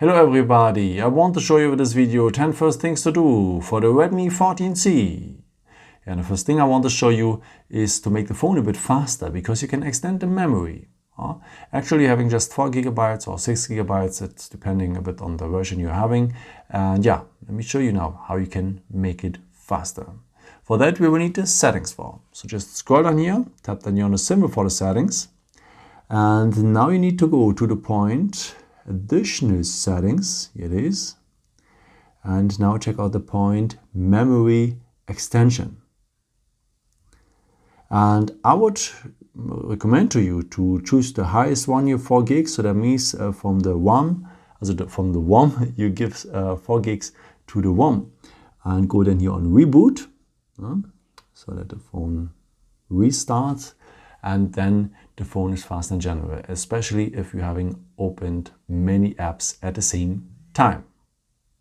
Hello everybody, I want to show you with this video 10 first things to do for the Redmi 14C. And the first thing I want to show you is to make the phone a bit faster because you can extend the memory. Actually having just 4 GB or 6 GB, it's depending a bit on the version you're having. And yeah, let me show you now how you can make it faster. For that we will need the settings for. So just scroll down here, tap down here on the symbol for the settings. And now you need to go to the point additional settings, here it is, and now check out the point memory extension. And I would recommend to you to choose the highest one here, 4 gigs. So that means from the ROM you give 4 gigs to the ROM, and go then here on reboot, so that the phone restarts. And then the phone is fast in general, especially if you're having opened many apps at the same time.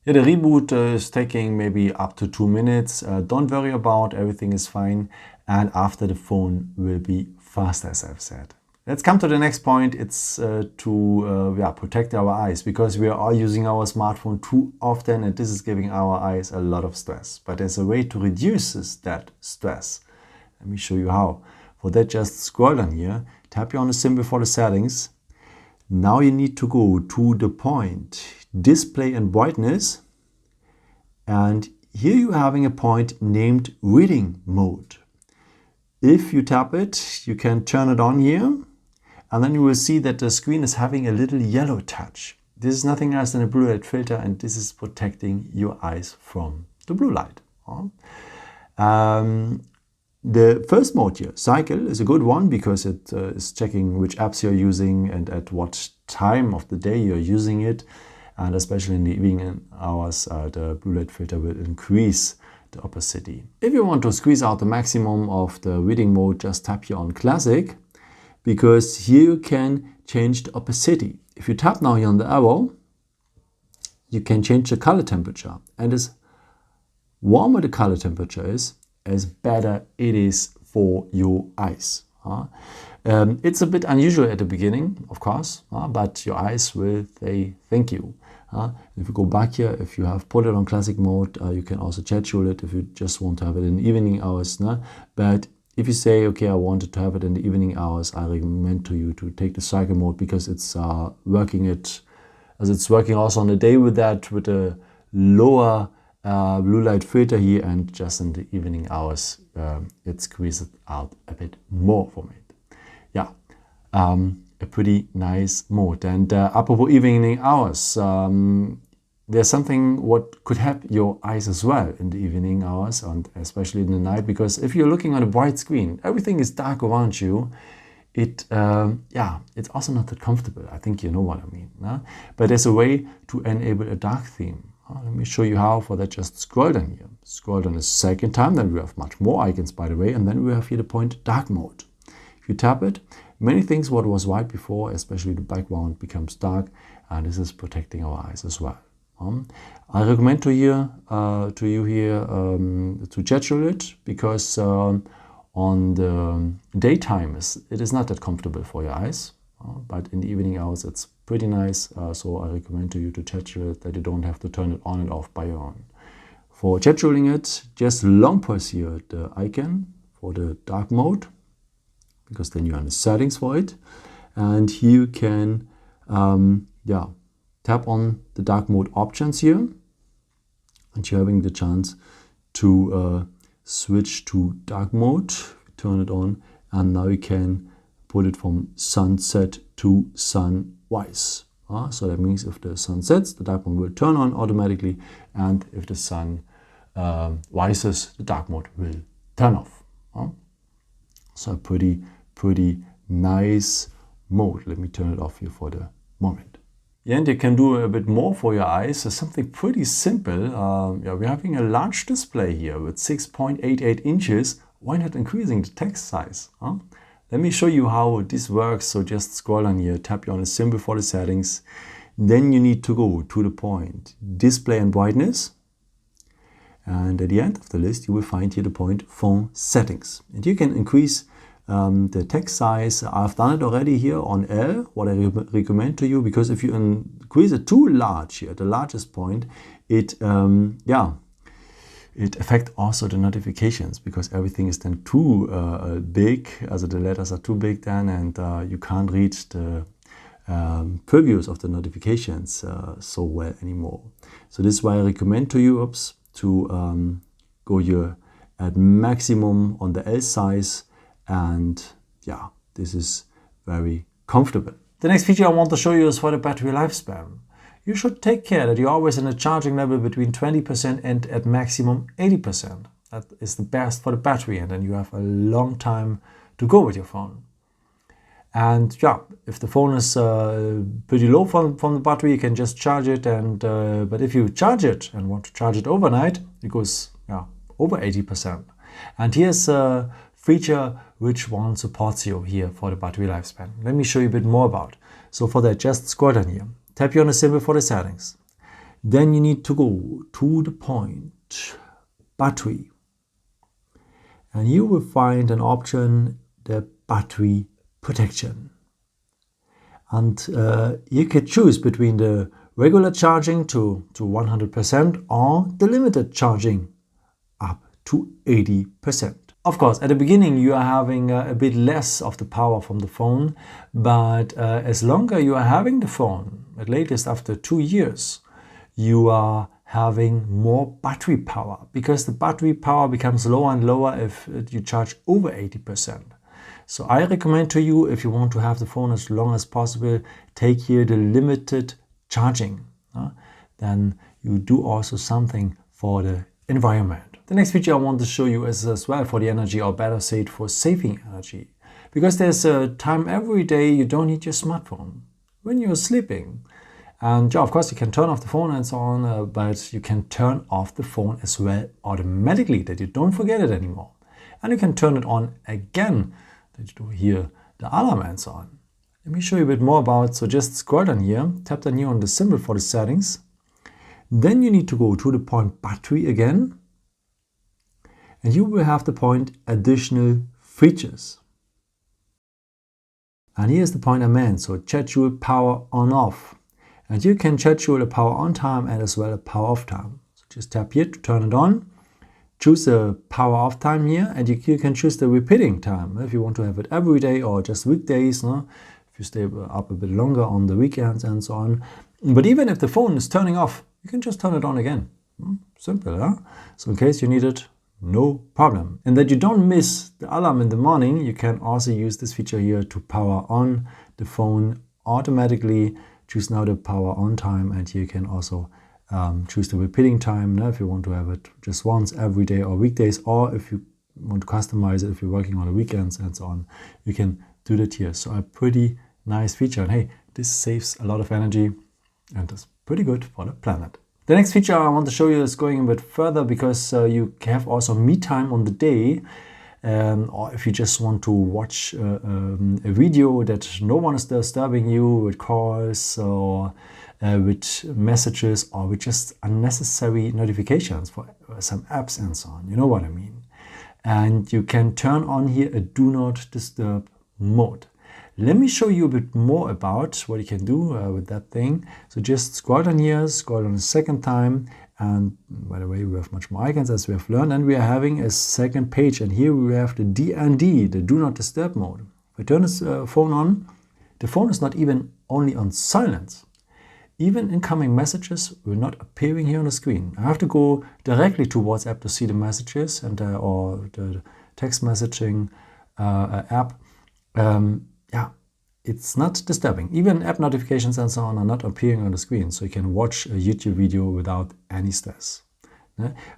Yeah, the reboot is taking maybe up to 2 minutes. Don't worry about, everything is fine. And after the phone will be fast, as I've said. Let's come to the next point. It's to protect our eyes, because we are all using our smartphone too often and this is giving our eyes a lot of stress. But there's a way to reduce that stress. Let me show you how. For that, just scroll down here, tap here on the symbol for the settings. Now you need to go to the point display and brightness, and here you're having a point named reading mode. If you tap it, you can turn it on here, and then you will see that the screen is having a little yellow touch. This is nothing else than a blue light filter, and this is protecting your eyes from the blue light. The first mode here, cycle, is a good one because it is checking which apps you're using and at what time of the day you're using it. And especially in the evening hours, the blue light filter will increase the opacity. If you want to squeeze out the maximum of the reading mode, just tap here on classic, because here you can change the opacity. If you tap now here on the arrow, you can change the color temperature. And as warmer the color temperature is, as better it is for your eyes. It's a bit unusual at the beginning, of course, but your eyes will say thank you. If you go back here, if you have put it on classic mode, you can also schedule it if you just want to have it in the evening hours. But if you say, okay, I wanted to have it in the evening hours, I recommend to you to take the cycle mode, because it's working also on the day with a lower blue light filter here, and just in the evening hours it squeezes out a bit more from it. Yeah, a pretty nice mode. And apropos evening hours, there's something what could help your eyes as well in the evening hours, and especially in the night, because if you're looking on a bright screen, everything is dark around you. It's also not that comfortable. I think you know what I mean. But there's a way to enable a dark theme. Let me show you how. For that, just scroll down here. Scroll down a second time, then we have much more icons, by the way, and then we have here the point dark mode. If you tap it, many things what was white before, especially the background, becomes dark, and this is protecting our eyes as well. I recommend to you here to schedule it, because on the daytime it is not that comfortable for your eyes, but in the evening hours it's pretty nice. So I recommend to you to schedule it, that you don't have to turn it on and off by your own. For scheduling it, just long press here the icon for the dark mode, because then you are in the settings for it, and here you can tap on the dark mode options here, and you're having the chance to switch to dark mode. Turn it on, and now you can put it from sunset to sunrise. So that means if the sun sets, the dark mode will turn on automatically, and if the sun rises, the dark mode will turn off. So a pretty nice mode. Let me turn it off here for the moment. Yeah, and you can do a bit more for your eyes. So something pretty simple. We're having a large display here with 6.88 inches. Why not increasing the text size? Let me show you how this works. So just scroll on here, tap on the symbol for the settings. Then you need to go to the point display and brightness. And at the end of the list, you will find here the point font settings. And you can increase The text size, I've done it already here on L, what I recommend to you, because if you increase it too large here, at the largest point, it affects also the notifications, because everything is then too big, also the letters are too big then, and you can't read the previews of the notifications so well anymore. So this is why I recommend to you to go here at maximum on the L size, and yeah, this is very comfortable. The next feature I want to show you is for the battery lifespan. You should take care that you're always in a charging level between 20% and at maximum 80%. That is the best for the battery, and then you have a long time to go with your phone. And yeah, if the phone is pretty low from the battery, you can just charge it. And but if you charge it and want to charge it overnight, it goes over 80%. And here's a feature which one supports you here for the battery lifespan. Let me show you a bit more about. So for that, just scroll down here, tap here on the symbol for the settings. Then you need to go to the point battery, and you will find an option, the battery protection. And you can choose between the regular charging to 100% or the limited charging up to 80%. Of course, at the beginning you are having a bit less of the power from the phone, but as longer you are having the phone, at latest after 2 years, you are having more battery power, because the battery power becomes lower and lower if you charge over 80%. So I recommend to you, if you want to have the phone as long as possible, take here the limited charging. Then you do also something for the environment. The next feature I want to show you is as well for the energy, or better said, for saving energy. Because there's a time every day you don't need your smartphone when you're sleeping. And yeah, of course you can turn off the phone and so on, but you can turn off the phone as well automatically, that you don't forget it anymore. And you can turn it on again, that you hear the alarm and so on. Let me show you a bit more about. So just scroll down here, tap down here on the symbol for the settings. Then you need to go to the point battery again, and you will have the point additional features. And here's the point I meant, so schedule power on off. And you can schedule a power on time and as well a power off time. So just tap here to turn it on, choose the power off time here, and you can choose the repeating time if you want to have it every day or just weekdays, if you stay up a bit longer on the weekends and so on. But even if the phone is turning off, you can just turn it on again. Simple, huh? So in case you need it, no problem. And that you don't miss the alarm in the morning, you can also use this feature here to power on the phone automatically. Choose now the power on time, and here you can also choose the repeating time if you want to have it just once every day or weekdays, or if you want to customize it if you're working on the weekends and so on, you can do that here. So a pretty nice feature, and hey, this saves a lot of energy and is pretty good for the planet. The next feature I want to show you is going a bit further, because you have also me time on the day, or if you just want to watch a video that no one is disturbing you with calls or with messages or with just unnecessary notifications for some apps and so on. You know what I mean? And you can turn on here a do not disturb mode. Let me show you a bit more about what you can do with that thing. So just scroll down here, scroll on a second time, and by the way, we have much more icons as we have learned, and we are having a second page, and here we have the DND, the do not disturb mode. If I turn this phone on, the phone is not even only on silence. Even incoming messages will not appearing here on the screen. I have to go directly to WhatsApp to see the messages and or the text messaging app. It's not disturbing. Even app notifications and so on are not appearing on the screen, so you can watch a YouTube video without any stress.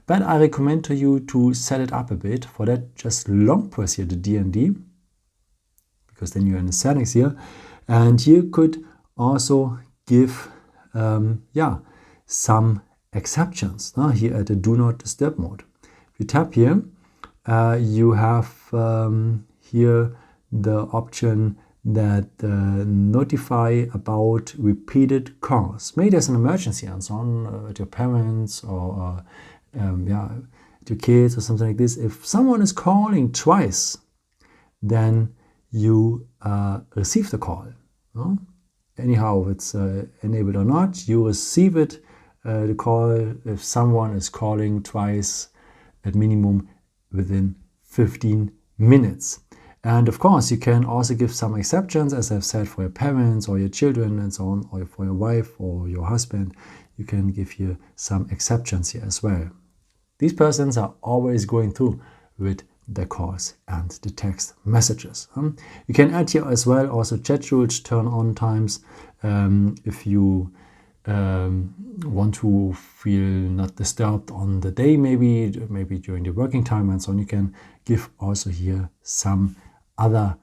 But I recommend to you to set it up a bit. For that, just long press here the DND, because then you're in the settings here, and you could also give some exceptions here at the do not disturb mode. If you tap here, you have here the option that notify about repeated calls. Maybe there's an emergency and so on with your parents or with your kids or something like this. If someone is calling twice then you receive the call. No? Anyhow, if it's enabled or not, you receive it, the call, if someone is calling twice at minimum within 15 minutes. And of course, you can also give some exceptions, as I've said, for your parents or your children and so on, or for your wife or your husband. You can give here some exceptions here as well. These persons are always going through with the calls and the text messages. You can add here as well also chat rules, turn on times, if you want to feel not disturbed on the day, maybe during the working time and so on. You can give also here some other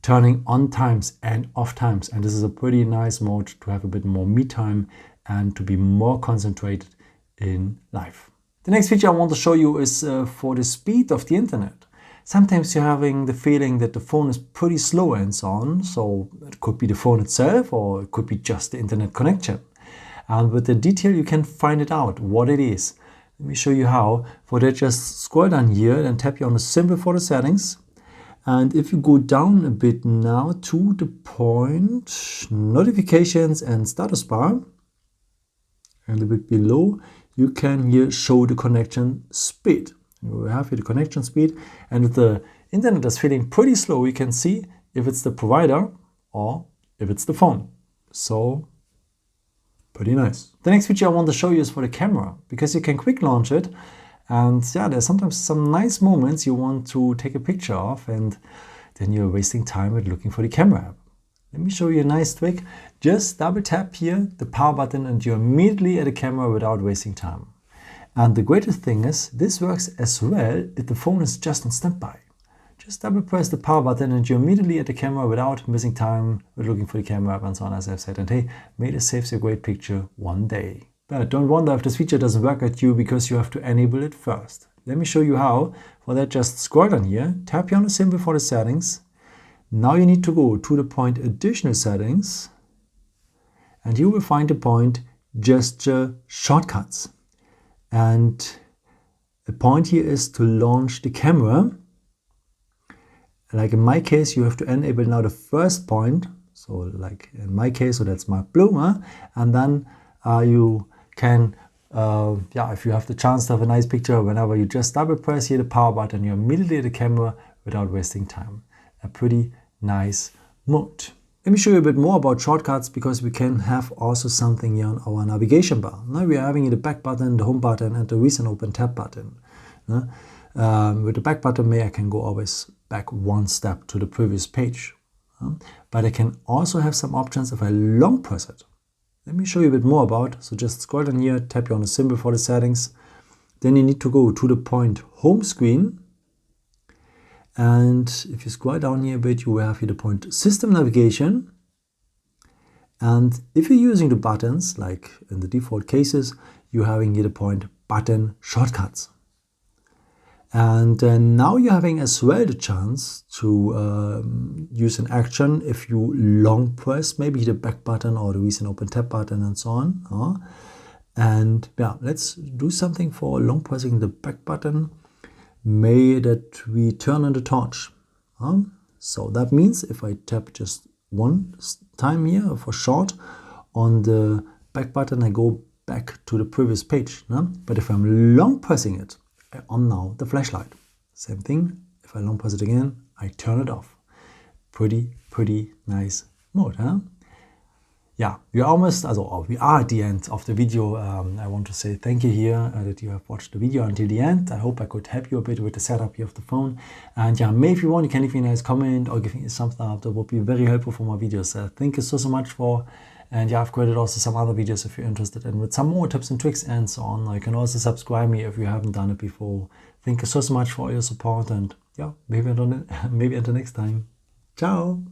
turning on times and off times, and this is a pretty nice mode to have a bit more me time and to be more concentrated in life. The next feature I want to show you is for the speed of the internet. Sometimes you're having the feeling that the phone is pretty slow and so on, so it could be the phone itself or it could be just the internet connection. And with the detail you can find it out what it is. Let me show you how. For that, just scroll down here and tap here on the symbol for the settings. And if you go down a bit now to the point notifications and status bar, and a bit below, you can here show the connection speed. You have here the connection speed, and if the internet is feeling pretty slow, you can see if it's the provider or if it's the phone. So pretty nice. The next feature I want to show you is for the camera, because you can quick launch it. And yeah, there's sometimes some nice moments you want to take a picture of, and then you're wasting time with looking for the camera app. Let me show you a nice trick. Just double tap here the power button and you're immediately at the camera without wasting time. And the greatest thing is, this works as well if the phone is just on standby. Just double press the power button and you're immediately at the camera without missing time with looking for the camera app and so on, as I've said. And hey, may this saves you a great picture one day. But don't wonder if this feature doesn't work at you, because you have to enable it first. Let me show you how. For that, just scroll down here, tap here on the symbol for the settings. Now you need to go to the point additional settings, and you will find the point gesture shortcuts. And the point here is to launch the camera. Like in my case, you have to enable now the first point. So like in my case, so that's my blue, and then you can, if you have the chance to have a nice picture, whenever you just double press here the power button, you're immediately at the camera without wasting time. A pretty nice mode. Let me show you a bit more about shortcuts, because we can have also something here on our navigation bar. Now we are having here the back button, the home button, and the recent open tab button. With the back button, I can go always back one step to the previous page. But I can also have some options if I long press it. Let me show you a bit more about. So just scroll down here, tap here on the symbol for the settings. Then you need to go to the point home screen. And if you scroll down here a bit, you will have here the point system navigation. And if you're using the buttons, like in the default cases, you're having here the point button shortcuts. And now you're having as well the chance to use an action if you long press maybe the back button or the recent open tab button and so on. And yeah, let's do something for long pressing the back button. May that we turn on the torch. So that means if I tap just one time here for short on the back button, I go back to the previous page. But if I'm long pressing it, I on now the flashlight. Same thing, if I long press it again, I turn it off. Pretty nice mode, huh? Yeah, we are at the end of the video. I want to say thank you here that you have watched the video until the end. I hope I could help you a bit with the setup here of the phone. And yeah, maybe if you want, you can leave me a nice comment or give me some thumbs up. That would be very helpful for my videos. Thank you so much for. And yeah, I've created also some other videos if you're interested in with some more tips and tricks and so on. You can also subscribe me if you haven't done it before. Thank you so much for all your support, and yeah, maybe until next time. Ciao.